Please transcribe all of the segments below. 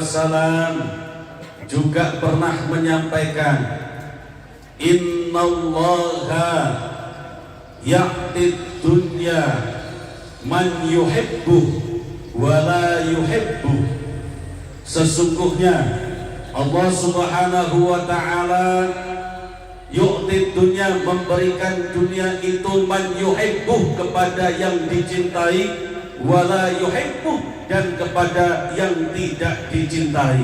Salam juga pernah menyampaikan, innallaha ya'tid dunya man yuhibbu wa la yuhibbu. Sesungguhnya Allah Subhanahu wa ta'ala yu'tid dunya, memberikan dunia itu man yuhibbu, kepada yang dicintai, wa la yuhibbu, dan kepada yang tidak dicintai.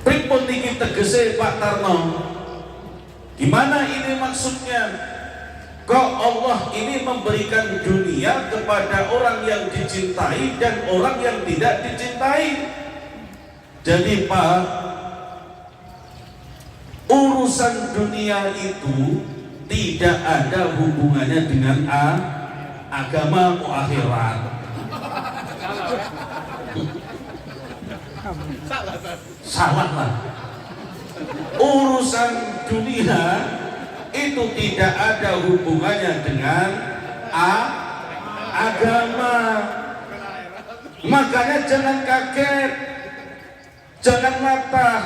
Pripun niki tegese Pak Tarno? Gimana ini maksudnya? Kok Allah ini memberikan dunia kepada orang yang dicintai dan orang yang tidak dicintai? Jadi Pak, urusan dunia itu tidak ada hubungannya dengan agama atau akhirat. Salah lah. Urusan dunia itu tidak ada hubungannya dengan agama. Makanya jangan kaget, jangan matah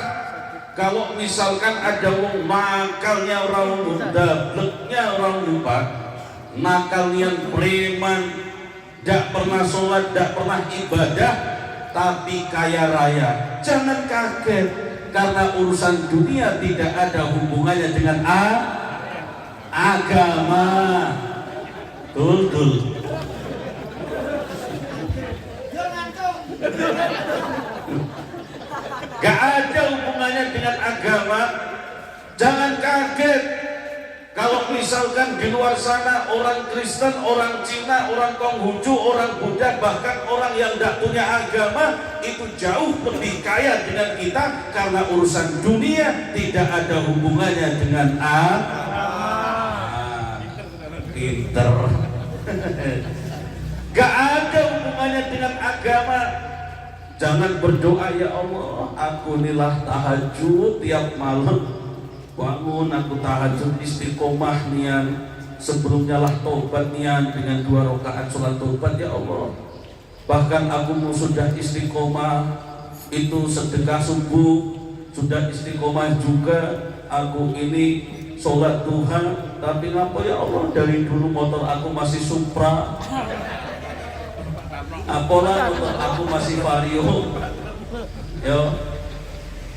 kalau misalkan ada wong makalnya orang muda, bleknya orang lupa, nakal yang preman, tidak pernah sholat, tidak pernah ibadah, tapi kaya raya. Jangan kaget, karena urusan dunia tidak ada hubungannya dengan agama. Betul. Gak ada hubungannya dengan agama. Jangan kaget kalau misalkan di luar sana orang Kristen, orang Cina, orang Konghucu, orang Buddha, bahkan orang yang tidak punya agama itu jauh lebih kaya dengan kita, karena urusan dunia tidak ada hubungannya dengan pinter. Gak ada hubungannya dengan agama. Jangan berdoa, ya Allah, aku nilah tahajud tiap malam. Bangun aku tahajud istiqomah nian, sebelumnya lah tobat nian dengan 2 rakaat sholat tobat, ya Allah. Bahkan aku sudah istiqomah itu sedekah subuh, sudah istiqomah juga aku ini sholat duha, tapi ngapa ya Allah, dari dulu motor aku masih Supra, apalah motor aku masih Vario, ya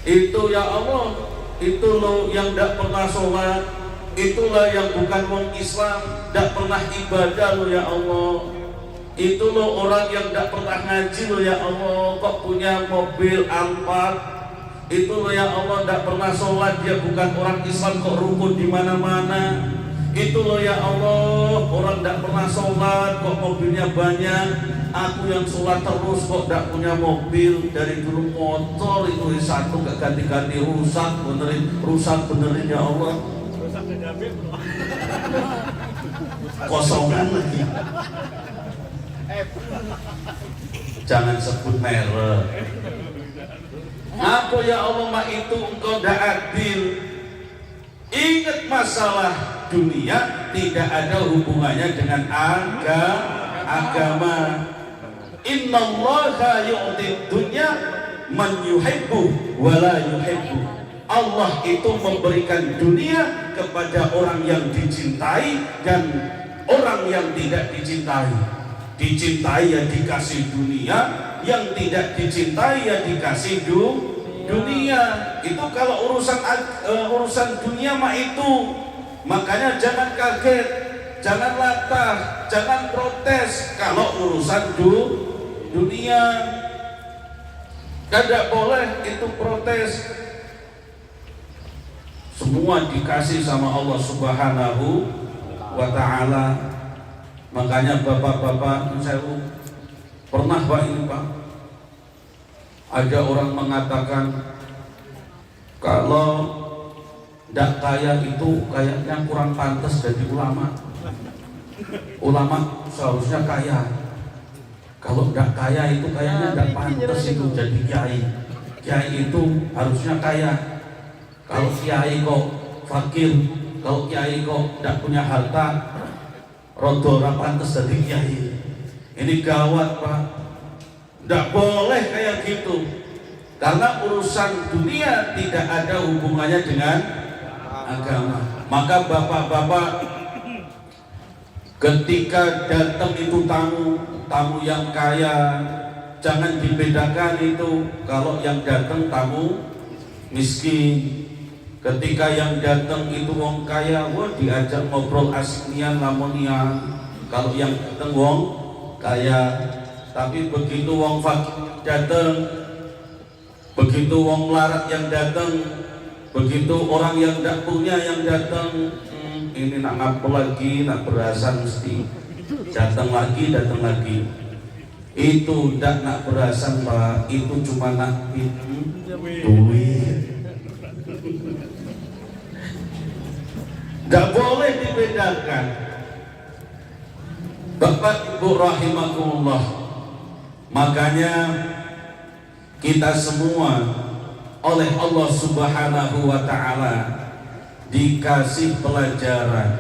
itu ya Allah. Itu loh yang tidak pernah sholat, itulah yang bukan orang Islam, tidak pernah ibadah loh ya Allah. Itu loh orang yang tidak pernah ngaji loh ya Allah, kok punya mobil Alphard. Itu loh ya Allah, tidak pernah sholat, dia bukan orang Islam kok rukun di mana-mana. Itu loh ya Allah, orang tidak pernah sholat kok mobilnya banyak. Aku yang sholat terus kok tidak punya mobil, dari dulu motor itu satu gak ganti-ganti, rusak benerin ya Allah. Kosongan lagi. Jangan sebut merek. Apa ya Allah, mak itu engkau tidak adil. Ingat masalah dunia tidak ada hubungannya dengan agama. Innallaha yu'tid dunya man yuhibbu wa la yuhibbu. Allah itu memberikan dunia kepada orang yang dicintai dan orang yang tidak dicintai. Dicintai ya dikasih dunia, yang tidak dicintai ya dikasih dunia. Itu kalau urusan dunia mah itu. Makanya jangan kaget, jangan latah, jangan protes kalau urusan dunia. Tidak boleh itu protes. Semua dikasih sama Allah Subhanahu wa ta'ala. Makanya bapak-bapak, saya pernah Pak ini Pak, ada orang mengatakan kalau tidak kaya itu kayaknya kurang pantas jadi ulama. Ulama seharusnya kaya. Kalau tidak kaya itu kayaknya tidak pantas itu jadi kiai. Kiai itu harusnya kaya. Kalau kiai kok fakir, kalau kiai kok tidak punya harta, rodo ora pantes dadi kiai. Ini gawat Pak. Tidak boleh kayak gitu, karena urusan dunia tidak ada hubungannya dengan agama. Maka bapak-bapak, ketika datang itu tamu yang kaya, jangan dibedakan itu kalau yang datang tamu miskin. Ketika yang datang itu wong kaya, wah diajak ngobrol asik-nian lamonian. Kalau yang datang wong kaya, tapi begitu wong fakir datang, begitu wong melarat yang datang, begitu orang yang tidak punya yang datang, ini nak ngapa lagi, nak berasa mesti datang lagi. Itu tidak nak berasa Pak, itu cuma nak duit. Tidak boleh dibedakan. Bapak Ibu rahimakumullah, makanya kita semua oleh Allah Subhanahu wa Ta'ala dikasih pelajaran.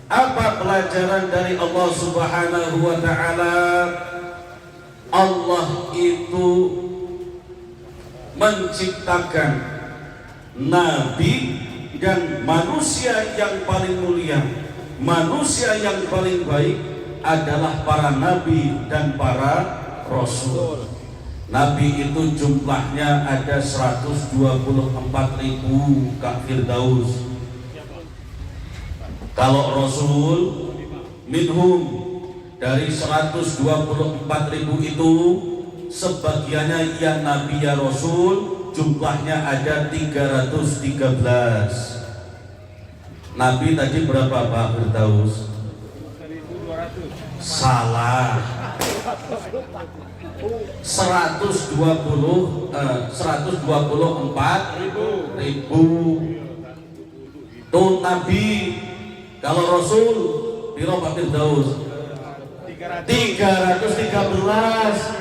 Apa pelajaran dari Allah Subhanahu wa Ta'ala? Allah itu menciptakan nabi dan manusia yang paling mulia, manusia yang paling baik adalah para nabi dan para rasul. Nabi itu jumlahnya ada 124.000 Kak Firdaus. Kalau rasul minhum, dari 124.000 itu sebagiannya ya nabi ya rasul, jumlahnya ada 313. Nabi tadi berapa Pak Firdaus? 1.200. Salah. 124.000 tuh Nabi. Kalau Rasul piro Pak Firdaus? 313.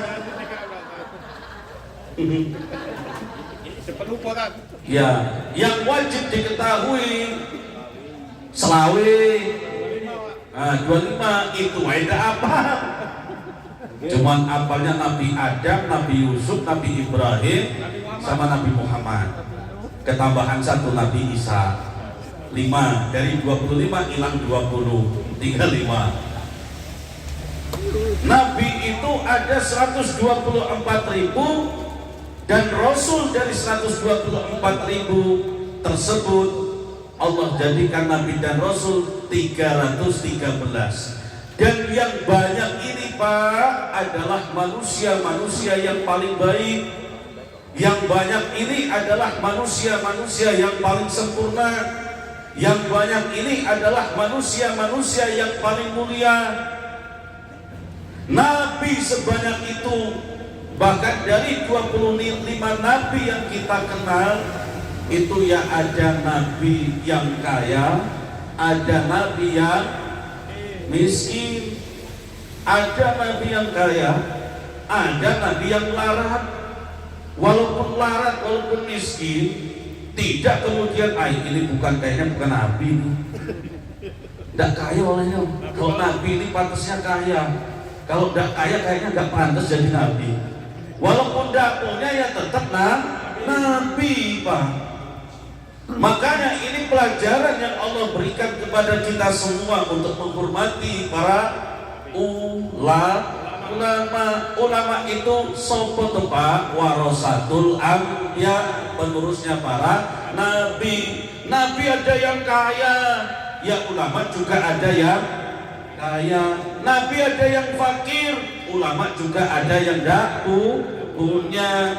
Ya, yang wajib diketahui selawe 25 itu ada apa? Cuman apalnya Nabi Adam, Nabi Yusuf, Nabi Ibrahim, sama Nabi Muhammad. Ketambahan satu Nabi Isa. 5 dari 25 hilang 20, tinggal 5. Nabi itu ada 124.000 dan Rasul dari 124.000 tersebut Allah jadikan Nabi dan Rasul 313. Dan yang banyak ini Pak adalah manusia-manusia yang paling baik. Yang banyak ini adalah manusia-manusia yang paling sempurna. Yang banyak ini adalah manusia-manusia yang paling mulia. Nabi sebanyak itu, bahkan dari 25 nabi yang kita kenal, itu ya ada nabi yang kaya, ada nabi yang miskin, ada nabi yang kaya, ada nabi yang larat. Walaupun larat, walaupun miskin, tidak kemudian ini kayaknya bukan nabi nih. Tidak kaya olehnya. Kalau nabi ini pantasnya kaya. Kalau tidak kaya kayaknya nggak pantas jadi nabi. Walaupun tidak punya ya tetap nabi Pak. Makanya ini pelajaran yang Allah berikan kepada kita semua untuk menghormati para ulama. Ulama itu sopo tepak warasatul anbiya, penerusnya para nabi. Nabi ada yang kaya, ya ulama juga ada yang kaya. Nabi ada yang fakir, ulama juga ada yang tidak punya.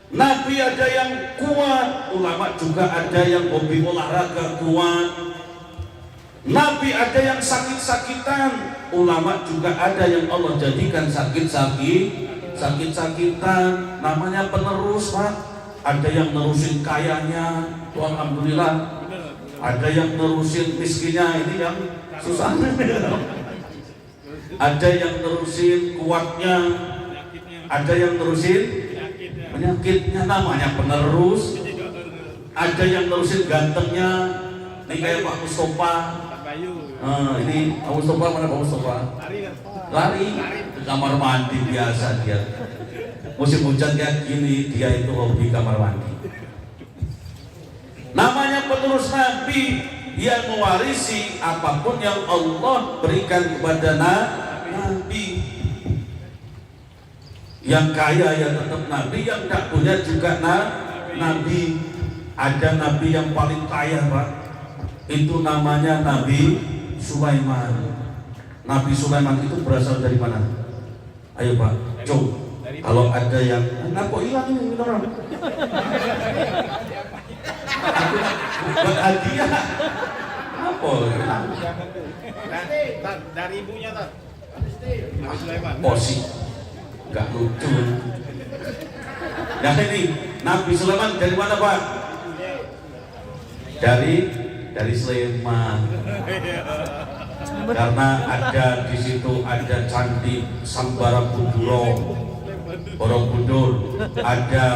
Nabi ada yang kuat, ulama juga ada yang hobi olahraga kuat. Nabi ada yang sakit-sakitan, ulama juga ada yang Allah jadikan sakit-sakitan. Namanya penerus Pak. Ada yang nerusin kayanya, alhamdulillah. Ada yang nerusin miskinnya, ini yang susah. Ada yang nerusin kuatnya, ada yang nerusin penyakitnya, namanya penerus. Ada yang nerusin gantengnya, ini kayak Pak Mustafa. Ini Pak Mustafa, mana Pak Mustafa? Lari. kamar mandi biasa dia. Musim hujan kayak gini dia itu hobi kamar mandi. Namanya penerus Nabi, dia mewarisi apapun yang Allah berikan kepada Nabi. Yang kaya ya tetap Nabi, yang tak punya juga Nabi. Ada Nabi yang paling kaya Pak, itu namanya Nabi Sulaiman. Nabi Sulaiman itu berasal dari mana? Ayo Pak, coba. Kalau ada yang kok hilang ini orang? Buat hadiah. Apa? Dari ibunya Tan. Nabi Sulaiman. Posi. Gak lucu. Nah ini Nabi Sulaiman dari mana Pak? Dari Sleman. Karena ada di situ ada candi Sambarabuduro, Borobudur, ada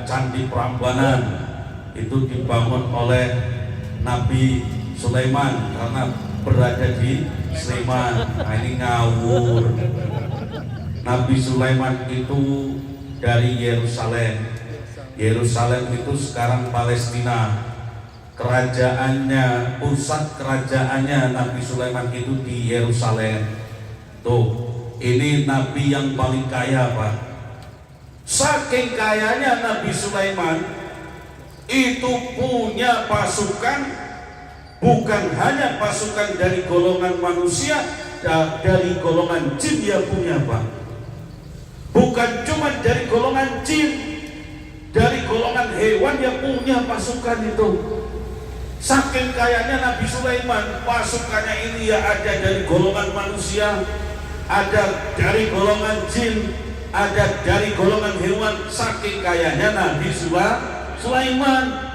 candi Prambanan, itu dibangun oleh Nabi Sulaiman karena berada di Sleman. Nah ini ngawur. Nabi Sulaiman itu dari Yerusalem. Yerusalem itu sekarang Palestina. Kerajaannya, pusat kerajaannya Nabi Sulaiman itu di Yerusalem. Tuh, ini Nabi yang paling kaya Pak. Saking kayanya Nabi Sulaiman itu punya pasukan, bukan hanya pasukan dari golongan manusia, dari golongan jin dia punya Pak. Bukan cuma dari golongan jin, dari golongan hewan dia punya pasukan itu. Saking kayanya Nabi Sulaiman, pasukannya ini ya ada dari golongan manusia, ada dari golongan jin, ada dari golongan hewan. Saking kayanya Nabi Sulaiman.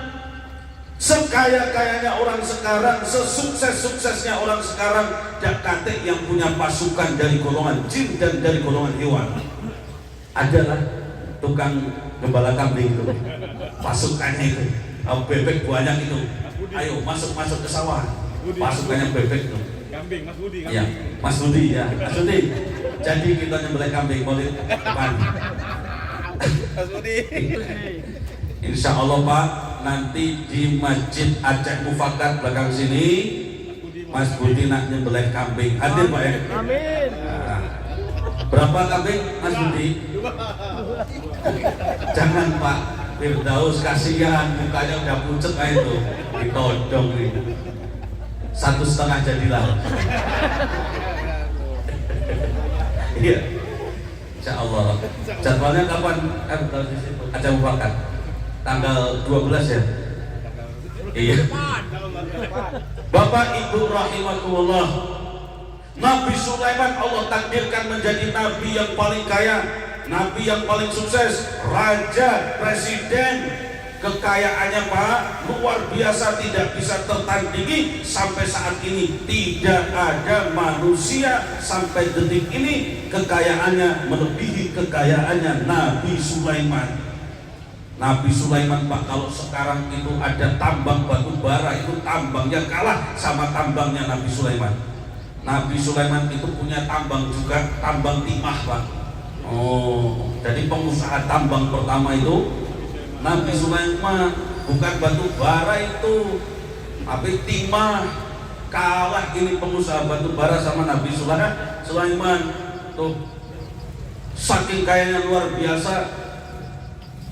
Sekaya-kayanya orang sekarang, sesukses-suksesnya orang sekarang, Jakate yang punya pasukan dari golongan jin dan dari golongan hewan. Adalah tukang gembala kambing itu, pasukannya itu, bebek banyak itu. Ayo masuk ke sawah, pasukannya bebek itu. Kambing, Mas Budi. Ya, Mas Budi ya, Mas Budi. Jadi kita nyembelih kambing boleh depan. Mas Budi. Insya Allah Pak, nanti di Masjid Aceh Mufakat belakang sini, Mas Budi nak nyembelih kambing. Hadir Pak ya? Amin. Nah, berapa kambing Mas Budi? Jangan Pak Firdaus, kasihan mukanya udah pucet kayak itu, ditodong nih. 1,5 jadilah. Iya, Insya Allah. Jadwalnya kapan? Aceh Mufakat tanggal 12 ya? Iya. Bapak Ibu rahimakumullah, Nabi Sulaiman Allah takdirkan menjadi nabi yang paling kaya, nabi yang paling sukses, raja, presiden. Kekayaannya Pak luar biasa, tidak bisa tertandingi. Sampai saat ini tidak ada manusia sampai detik ini kekayaannya melebihi kekayaannya Nabi Sulaiman. Nabi Sulaiman Pak, kalau sekarang itu ada tambang batu bara, itu tambangnya kalah sama tambangnya Nabi Sulaiman. Nabi Sulaiman itu punya tambang juga, tambang timah Pak. Oh, jadi pengusaha tambang pertama itu Nabi Sulaiman, bukan batu bara itu, tapi timah. Kalah ini pengusaha batu bara sama Nabi Sulaiman. Tuh, saking kayanya luar biasa,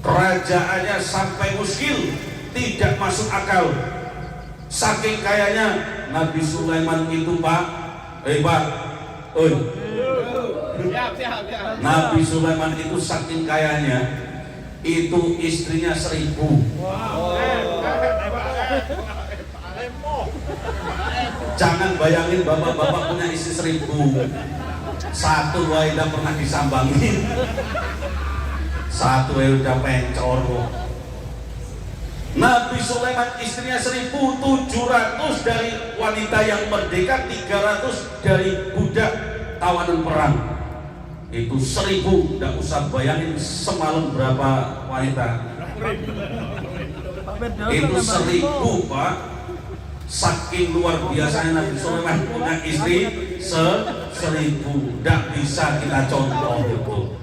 kerajaannya sampai muskil, tidak masuk akal. Saking kayanya Nabi Sulaiman itu Pak, Pak, Nabi Sulaiman itu saking kayanya, itu istrinya 1.000. Jangan bayangin bapak-bapak punya istri 1.000, satu wae udah pernah disambangin, satu wae udah pencor. Nabi Sulaiman istrinya 1.700 dari wanita yang merdeka, 300 dari budak tawanan perang. Itu 1.000, tidak usah bayangin semalam berapa wanita. Itu 1.000 Pak, Saking luar biasanya Nabi Sulaiman punya istri 1000, tidak bisa kita contoh itu.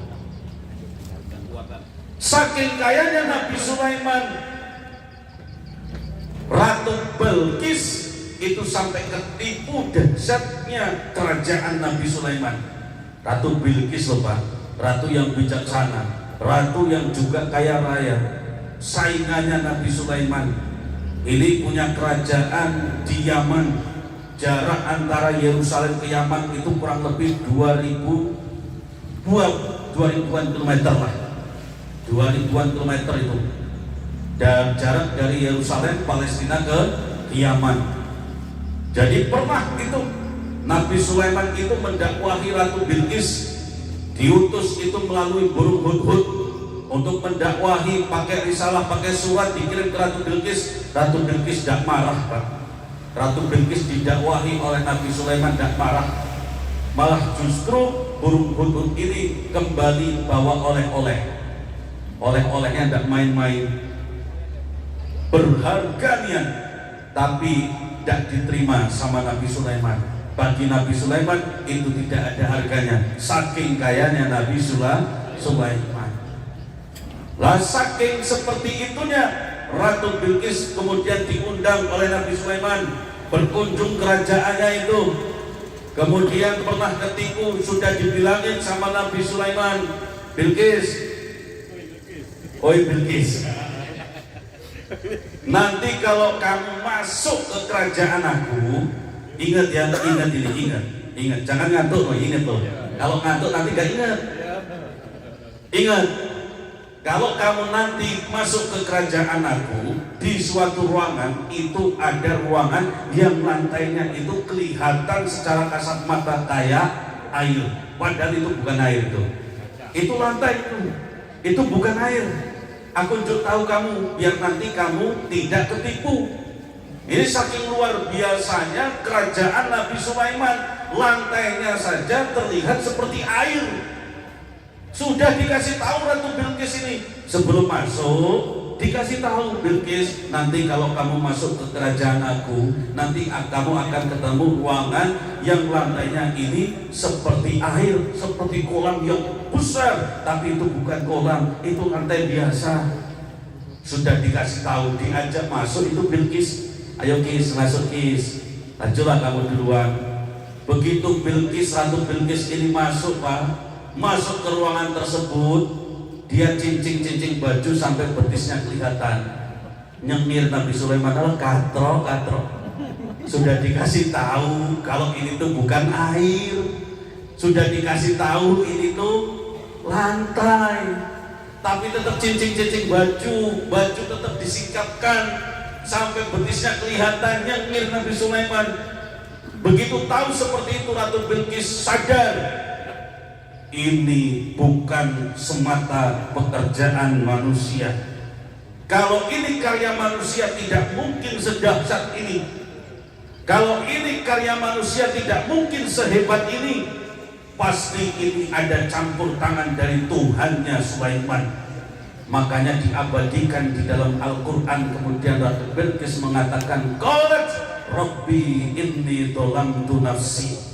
Saking kayanya Nabi Sulaiman, Ratu Bilqis itu sampai ketipu dahsyatnya kerajaan Nabi Sulaiman. Ratu Bilqis loh Pak, ratu yang bijaksana, ratu yang juga kaya raya, saingannya Nabi Sulaiman. Ini punya kerajaan di Yaman. Jarak antara Yerusalem ke Yaman itu kurang lebih 2000-an kilometer lah. 2000-an kilometer itu. Dan jarak dari Yerusalem Palestina ke Yaman. Jadi pernah itu Nabi Sulaiman itu mendakwahi Ratu Bilqis, diutus itu melalui burung hudhud untuk mendakwahi, pakai risalah, pakai surat dikirim ke Ratu Bilqis. Ratu Bilqis tidak marah Pak. Ratu Bilqis didakwahi oleh Nabi Sulaiman tidak marah, malah justru burung hudhud ini kembali bawa oleh-olehnya tidak main-main, berharga nian, tapi tidak diterima sama Nabi Sulaiman. Bagi Nabi Sulaiman itu tidak ada harganya, saking kayanya Nabi Sulaiman. Lah saking seperti itunya Ratu Bilqis kemudian diundang oleh Nabi Sulaiman berkunjung kerajaannya itu. Kemudian pernah ketipu, sudah dibilangin sama Nabi Sulaiman, Bilqis, oi Bilqis, nanti kalau kamu masuk ke kerajaan aku, ingat ya, ingat, jangan ngantuk, ingat loh. Kalau ngantuk nanti gak ingat. Kalau kamu nanti masuk ke kerajaan aku, di suatu ruangan itu ada ruangan yang lantainya itu kelihatan secara kasat mata kayak air, padahal itu bukan air itu. Itu lantai itu bukan air. Aku unjuk tahu kamu biar nanti kamu tidak ketipu. Ini saking luar biasanya kerajaan Nabi Sulaiman, lantainya saja terlihat seperti air. Sudah dikasih tahu Ratu Bilqis ini sebelum masuk, dikasih tahu Bilqis, nanti kalau kamu masuk ke kerajaan aku, nanti kamu akan ketemu ruangan yang lantainya ini seperti air, seperti kolam yang besar, tapi itu bukan kolam, itu lantai biasa. Sudah dikasih tahu, diajak masuk itu Bilqis, ayo Kis, masuk Kis, lanjutlah kamu duluan. Begitu Bilqis, Ratu Bilqis ini masuk Pak, masuk ke ruangan tersebut, dia cincing baju sampai betisnya kelihatan. Nyengir Nabi Sulaiman, katro. Sudah dikasih tahu kalau ini tuh bukan air, sudah dikasih tahu ini tuh lantai, tapi tetap cincing baju tetap disikapkan sampai betisnya kelihatan. Nyengir Nabi Sulaiman. Begitu tahu seperti itu, Ratu Bilqis sadar, ini bukan semata pekerjaan manusia. Kalau ini karya manusia tidak mungkin sedahsyat ini. Kalau ini karya manusia tidak mungkin sehebat ini. Pasti ini ada campur tangan dari Tuhannya Sulaiman. Makanya diabadikan di dalam Al-Quran. Kemudian Ratu Bilqis mengatakan, qalat Rabbi inni dzalamtu nafsi.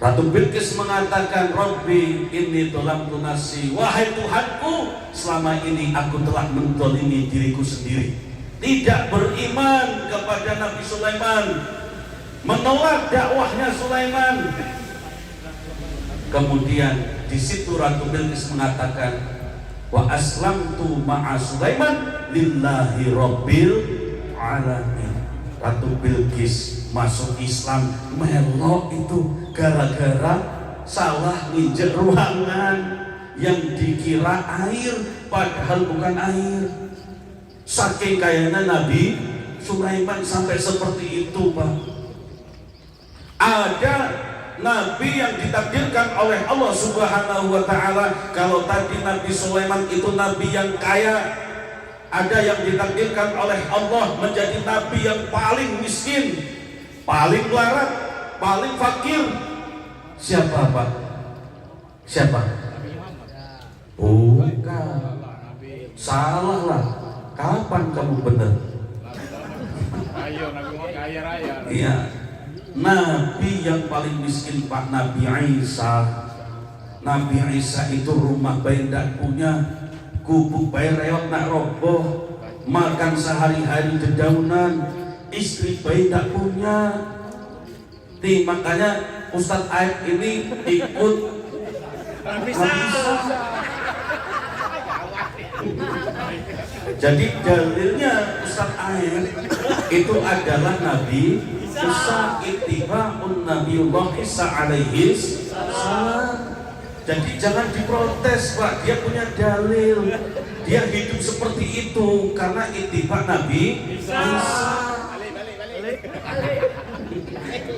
Ratu Bilqis mengatakan, Rabbi inni dzalamtu nafsi, wahai Tuhanku, selama ini aku telah menzalimi diriku sendiri. Tidak beriman kepada Nabi Sulaiman, menolak dakwahnya Sulaiman. Kemudian di situ Ratu Bilqis mengatakan, wa aslamtu ma'a Sulaiman lillahi rabbil alamin. Ratu Bilqis masuk Islam melok itu gara-gara salah nginjek ruangan yang dikira air padahal bukan air. Saking kayanya Nabi Sulaiman sampai seperti itu Pak. Ada Nabi yang ditakdirkan oleh Allah Subhanahu wa ta'ala. Kalau tadi Nabi Sulaiman itu Nabi yang kaya, ada yang ditakdirkan oleh Allah menjadi Nabi yang paling miskin, paling melarat, paling fakir. Siapa Pak? Siapa? Bukan. Salah lah. Kapan kamu benar? Ayo, Nabi mau kaya raya. Iya. Nabi yang paling miskin Pak, Nabi Isa. Nabi Isa itu rumah bayi tidak punya, gubuk bayi rewat nak roboh, makan sehari-hari dedaunan, istri bayi tidak punya. Makanya Ustadz Aib ini ikut Nabi Isa. Jadi dalilnya Ustadz Aib itu adalah Nabi Isa, ittiba'un Nabiullah Isa alaihi salam. Jadi jangan diprotes Pak, dia punya dalil, dia hidup seperti itu karena ittiba' Nabi Isa.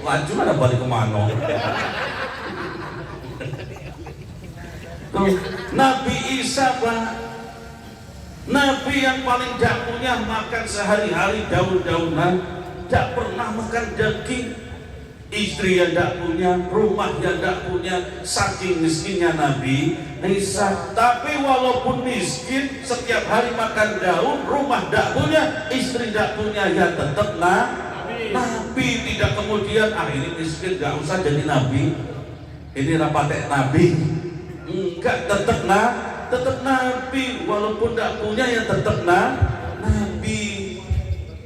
Laju ada balik kemana? Tuh, Nabi Isa Pak, Nabi yang paling tidak punya, makan sehari-hari daun-daunan, tidak pernah makan daging. Istri yang tidak punya, rumah yang tidak punya, saking miskinnya Nabi Isa. Tapi walaupun miskin, setiap hari makan daun, rumah tidak punya, istri tidak punya, ya tetap Nabi. Tidak kemudian ini miskin gak usah jadi Nabi, ini rapatek Nabi. Enggak, tetap Nabi. Walaupun tidak punya, ya tetap Nabi.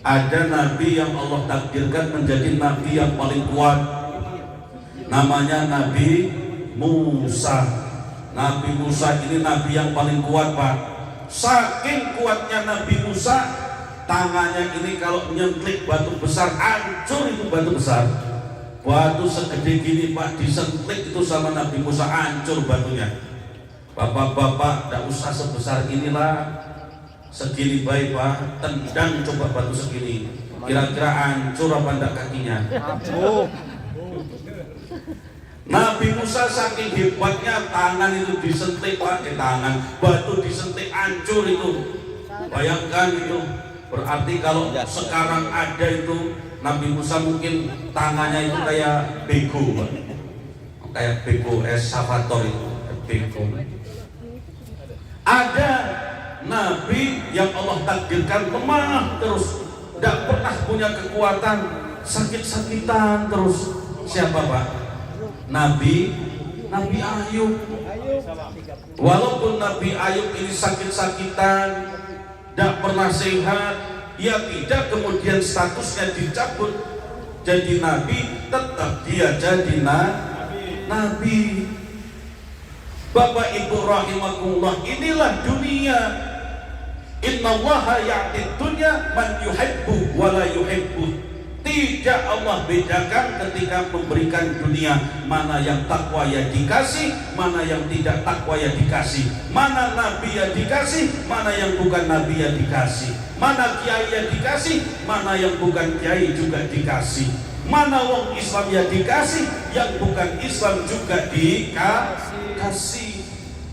Ada Nabi yang Allah takdirkan menjadi Nabi yang paling kuat, namanya Nabi Musa. Nabi Musa ini Nabi yang paling kuat Pak. Saking kuatnya Nabi Musa, tangannya ini kalau nyentlik batu besar, hancur itu batu besar. Batu segede gini Pak, disentlik itu sama Nabi Musa, hancur batunya. Bapak-bapak tidak usah sebesar inilah, segini baik Pak, tendang coba batu segini, kira-kira hancur apa enggak kakinya? Nabi Musa saking hebatnya, tangan itu disentik Pak, tangan batu disentik hancur itu. Bayangkan itu, berarti kalau sekarang ada itu Nabi Musa mungkin tangannya itu kayak bego Pak, kayak bego eskavator itu, bego. Ada Nabi yang Allah takdirkan lemah terus, tidak pernah punya kekuatan, sakit-sakitan terus. Siapa Pak? Nabi Ayub. Walaupun Nabi Ayub ini sakit-sakitan, tidak pernah sehat, ya tidak kemudian statusnya dicabut jadi Nabi, tetap dia jadi Nabi. Bapak Ibu rahimakumullah, inilah dunia. Innallaha ya'tid dunya man yuhibbu wa la yuhibbu. Tidak Allah bedakan ketika memberikan dunia, mana yang takwa ya dikasih, mana yang tidak takwa ya dikasih, mana nabi ya dikasih, mana yang bukan nabi ya dikasih, mana kiai ya dikasih, mana yang bukan kiai juga dikasih, mana wong Islam ya dikasih, yang bukan Islam juga dikasih.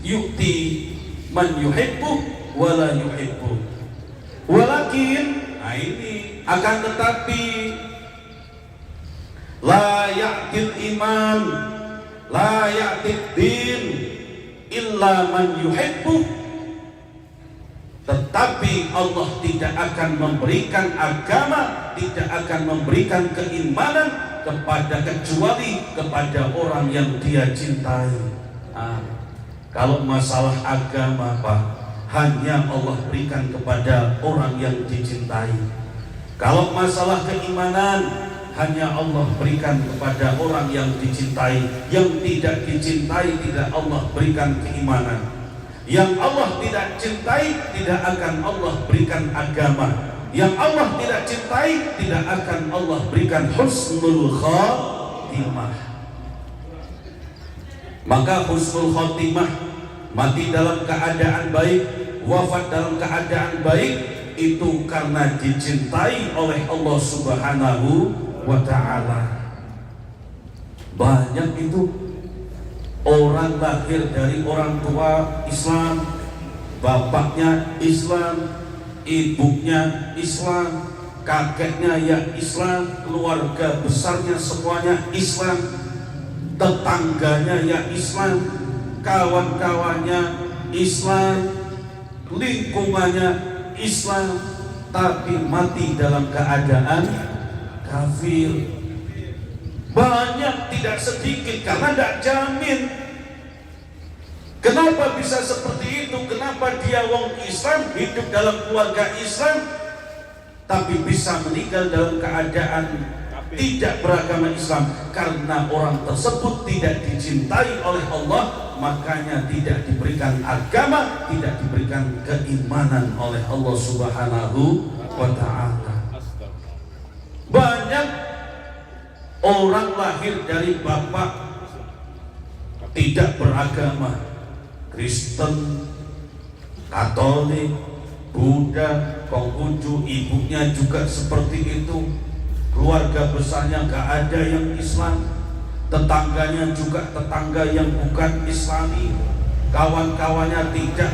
Yu'ti man yuhibbu wala yuhibbu. Walakin, nah ini akan tetapi la ya'til iman, la ya'til din illa man yuhibbu. Tetapi Allah tidak akan memberikan agama, tidak akan memberikan keimanan kecuali kepada orang yang dia cintai. Kalau masalah agama Pak, hanya Allah berikan kepada orang yang dicintai. Kalau masalah keimanan, hanya Allah berikan kepada orang yang dicintai. Yang tidak dicintai tidak Allah berikan keimanan. Yang Allah tidak cintai tidak akan Allah berikan agama. Yang Allah tidak cintai tidak akan Allah berikan husnul khotimah. Maka husnul khotimah, mati dalam keadaan baik, wafat dalam keadaan baik, itu karena dicintai oleh Allah Subhanahu wa ta'ala. Banyak itu orang lahir dari orang tua Islam, bapaknya Islam, ibunya Islam, kakeknya ya Islam, keluarga besarnya semuanya Islam, tetangganya ya Islam, kawan-kawannya Islam, lingkungannya Islam, tapi mati dalam keadaan kafir. Banyak, tidak sedikit, karena tidak jamin. Kenapa bisa seperti itu? Kenapa dia wong Islam, hidup dalam keluarga Islam, tapi bisa meninggal dalam keadaan tidak beragama Islam? Karena orang tersebut tidak dicintai oleh Allah, makanya tidak diberikan agama, tidak diberikan keimanan oleh Allah Subhanahu wa ta'ala. Banyak orang lahir dari bapak tidak beragama, Kristen, Katolik, Buddha, Konghucu, ibunya juga seperti itu. Keluarga besarnya gak ada yang Islam, tetangganya juga tetangga yang bukan Islami, kawan-kawannya tidak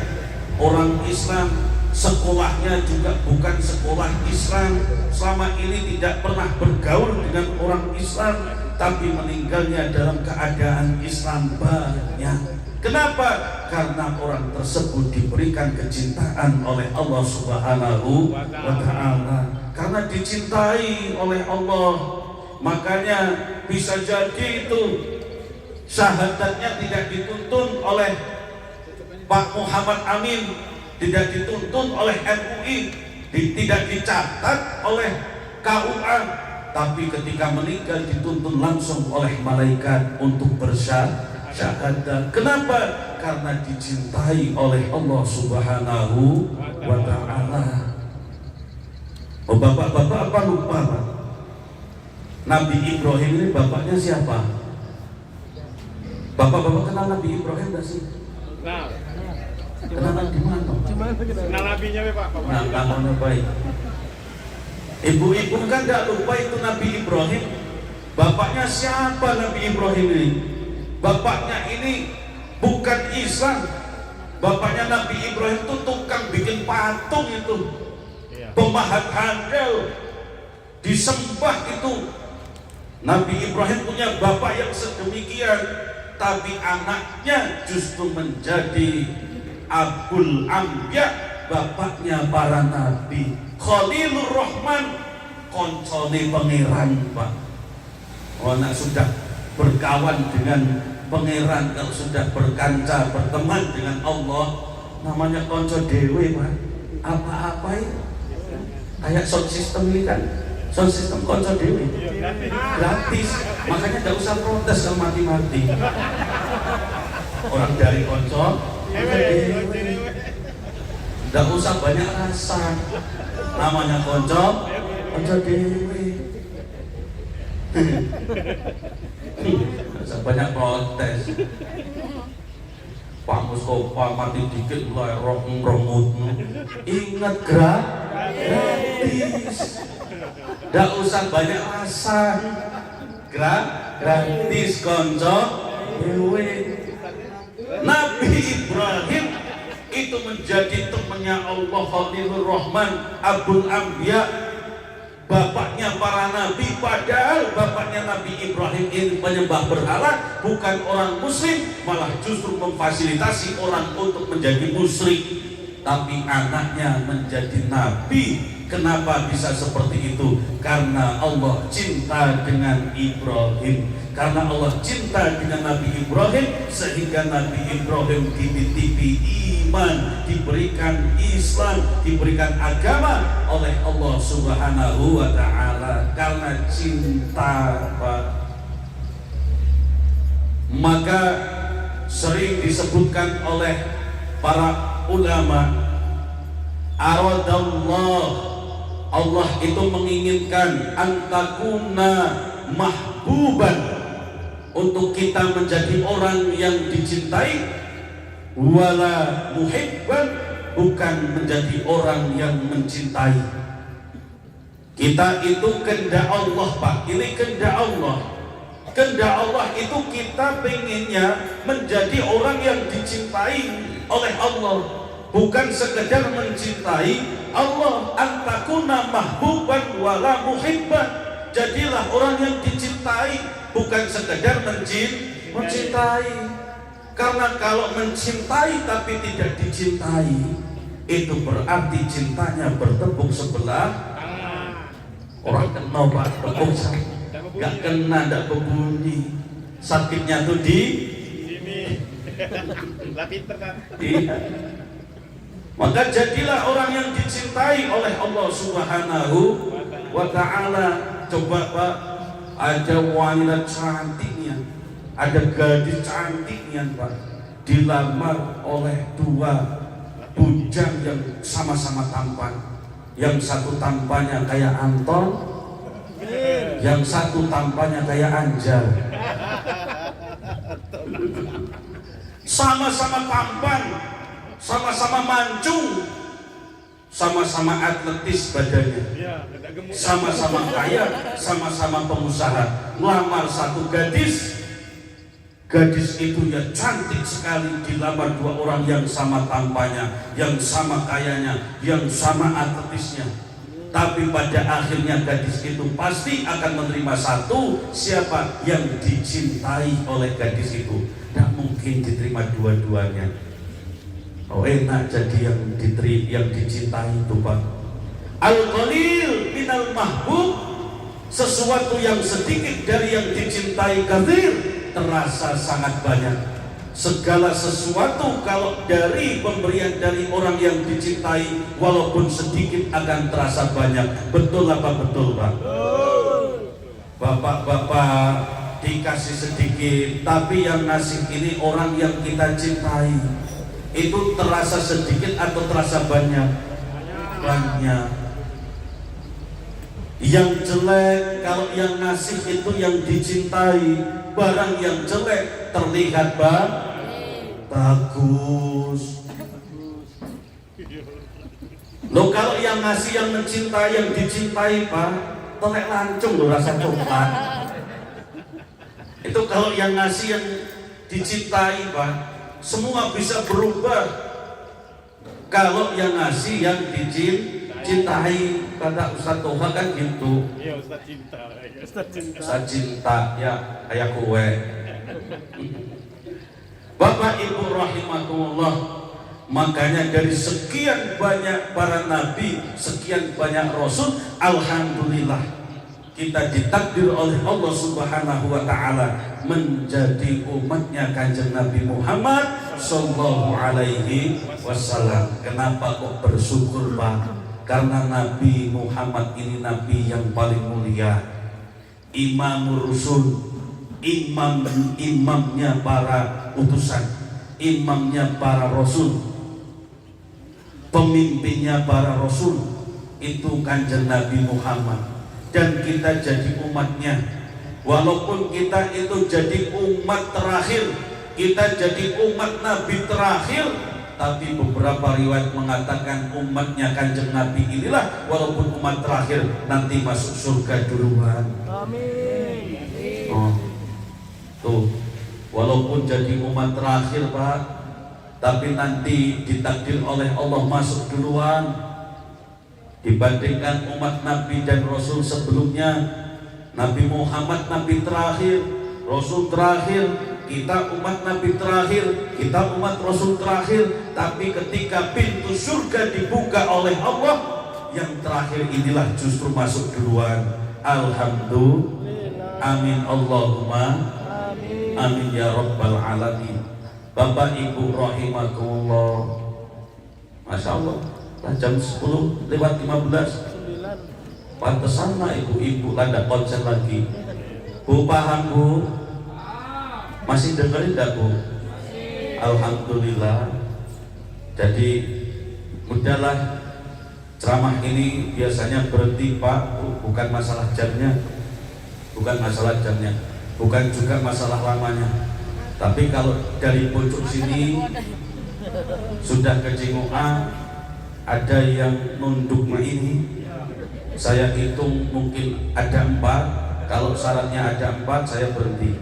orang Islam, sekolahnya juga bukan sekolah Islam, selama ini tidak pernah bergaul dengan orang Islam, tapi meninggalnya dalam keadaan Islam banyak. Kenapa? Karena orang tersebut diberikan kecintaan oleh Allah Subhanahu wa ta'ala. Karena dicintai oleh Allah, makanya bisa jadi itu syahadatnya tidak dituntun oleh Pak Muhammad Amin, tidak dituntun oleh MUI, tidak dicatat oleh KUA, tapi ketika meninggal dituntun langsung oleh malaikat untuk bersyahadat. Kenapa? Karena dicintai oleh Allah Subhanahu wa ta'ala. Oh, bapak-bapak apa lupa, Pak? Nabi Ibrahim ini bapaknya siapa? Bapak-bapak kenal Nabi Ibrahim enggak sih? Nah, Kenal di mana? kenal nabinya Pak. Namanya baik. Ibu-ibu kan enggak lupa itu Nabi Ibrahim. Bapaknya siapa Nabi Ibrahim ini? Bapaknya ini bukan Islam. Bapaknya Nabi Ibrahim itu tukang bikin patung itu, pemahat handal, disembah itu. Nabi Ibrahim punya bapak yang sedemikian, tapi anaknya justru menjadi Abul Anbiya, bapaknya para nabi, Khalilur Rahman, koncone pangeran, Pak. Oh, anak sudah berkawan dengan pangeran, kalau sudah berkanca berteman dengan Allah, namanya konco dewe, Pak. Apa-apa itu kayak sound system ini kan, sound system konco dewe gratis, makanya tidak usah protes kalau mati-mati. Orang dari konco dewe, tidak usah banyak rasa, namanya konco dewe. Banyak protes. Pak Mustafa mati dikit mulai romut. Ingat gratis. Nggak usah banyak rasa. Gratis konco dewe. Nabi Ibrahim itu menjadi temannya Allah, Khalilur Rahman, Abul Anbiya, bapaknya para nabi. Padahal bapaknya Nabi Ibrahim ini penyembah berhala, bukan orang muslim, malah justru memfasilitasi orang untuk menjadi musyrik. Tapi anaknya menjadi nabi. Kenapa bisa seperti itu? Karena Allah cinta dengan Ibrahim. Karena Allah cinta dengan Nabi Ibrahim, sehingga Nabi Ibrahim dititipi iman, diberikan Islam, diberikan agama oleh Allah Subhanahu wa ta'ala. Karena cinta, Pak. Maka sering disebutkan oleh para ulama, aradallah, Allah itu menginginkan antakuna mahbuban, untuk kita menjadi orang yang dicintai, wala muhibban, bukan menjadi orang yang mencintai. Kita itu kehendak Allah, Pak. Ini kehendak Allah. Kehendak Allah itu kita pengennya menjadi orang yang dicintai oleh Allah, bukan sekedar mencintai Allah. Antakuna mahbuban wala muhibban, jadilah orang yang dicintai, bukan sekedar mencintai. Karena kalau mencintai tapi tidak dicintai, itu berarti cintanya bertepuk sebelah. Orang kena Pak, tepuk nggak kena, nggak berbunyi. Sakitnya tuh di sini. Lah pinter kan. Iya. Maka jadilah orang yang dicintai oleh Allah Subhanahu wa Ta'ala. Coba Pak, ada wanita cantiknya, ada gadis cantiknya Pak, dilamar oleh dua bujang yang sama-sama tampan. Yang satu tampannya kayak Anton, yang satu tampannya kayak Anjar. Sama-sama tampan, sama-sama mancung, sama-sama atletis badannya, sama-sama kaya, sama-sama pengusaha. Lamar satu gadis, gadis itu ya cantik sekali, dilamar dua orang yang sama tampannya, yang sama kayanya, yang sama atletisnya. Tapi pada akhirnya gadis itu pasti akan menerima satu, siapa yang dicintai oleh gadis itu. Tidak mungkin diterima dua-duanya. Oh enak jadi yang dicintai itu Pak. Al-qalil minal mahbub, sesuatu yang sedikit dari yang dicintai kathir terasa sangat banyak. Segala sesuatu kalau dari pemberian dari orang yang dicintai walaupun sedikit akan terasa banyak. Betul apa betul Pak? Bapak-bapak dikasih sedikit, tapi yang ngasih ini orang yang kita cintai. Itu terasa sedikit atau terasa banyak? Banyak. Yang jelek kalau yang ngasih itu yang dicintai, barang yang jelek terlihat bagus. Loh kalau yang ngasih yang mencintai, yang dicintai Pak, telek lancung loh rasa coklat. Itu kalau yang ngasih yang dicintai Pak, semua bisa berubah. Kalau yang ngasih yang dicintai, kata Ustaz Toha kan gitu. Iya Ustaz cinta. Ustaz cinta ya kayak kue. Bapak Ibu rahimakumullah, makanya dari sekian banyak para nabi, sekian banyak rasul, alhamdulillah kita ditakdir oleh Allah Subhanahu wa Ta'ala menjadi umatnya Kanjeng Nabi Muhammad sallallahu alaihi wasallam. Kenapa kok bersyukur Pak? Karena Nabi Muhammad ini nabi yang paling mulia, imamur rusul, imamnya para utusan, imamnya para rasul, pemimpinnya para rasul, itu Kanjeng Nabi Muhammad. Dan kita jadi umatnya, walaupun kita itu jadi umat terakhir, kita jadi umat Nabi terakhir, tapi beberapa riwayat mengatakan umatnya Kanjeng Nabi inilah walaupun umat terakhir nanti masuk surga duluan. Amin. Oh, tuh, walaupun jadi umat terakhir Pak, tapi nanti ditakdir oleh Allah masuk duluan dibandingkan umat Nabi dan Rasul sebelumnya. Nabi Muhammad Nabi terakhir, Rasul terakhir, kita umat Nabi terakhir, kita umat Rasul terakhir. Tapi ketika pintu surga dibuka oleh Allah, yang terakhir inilah justru masuk duluan. Alhamdulillah, amin Allahumma amin, amin ya rabbal alamin. Bapak Ibu rahimakumullah, Masya Allah, jam 10 lewat 15. Pantesan lah ibu-ibu ada konsen lagi. Bu paham Bu? Masih dengerin gak Bu? Alhamdulillah. Jadi mudahlah ceramah ini biasanya berhenti Pak, bukan masalah jamnya, bukan masalah jamnya, bukan juga masalah lamanya. Tapi kalau dari pojok sini sudah ke Cimoa, ada yang nunduk ini, saya hitung mungkin ada 4. Kalau syaratnya ada 4, saya berhenti.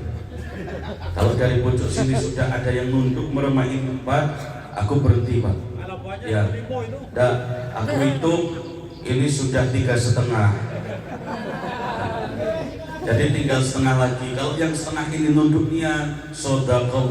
Kalau dari pojok sini sudah ada yang nunduk meremahin 4, aku berhenti Pak. Ya, dah, aku hitung ini sudah 3,5. Jadi tinggal setengah lagi. Kalau yang setengah ini nunduknya sodaqallah.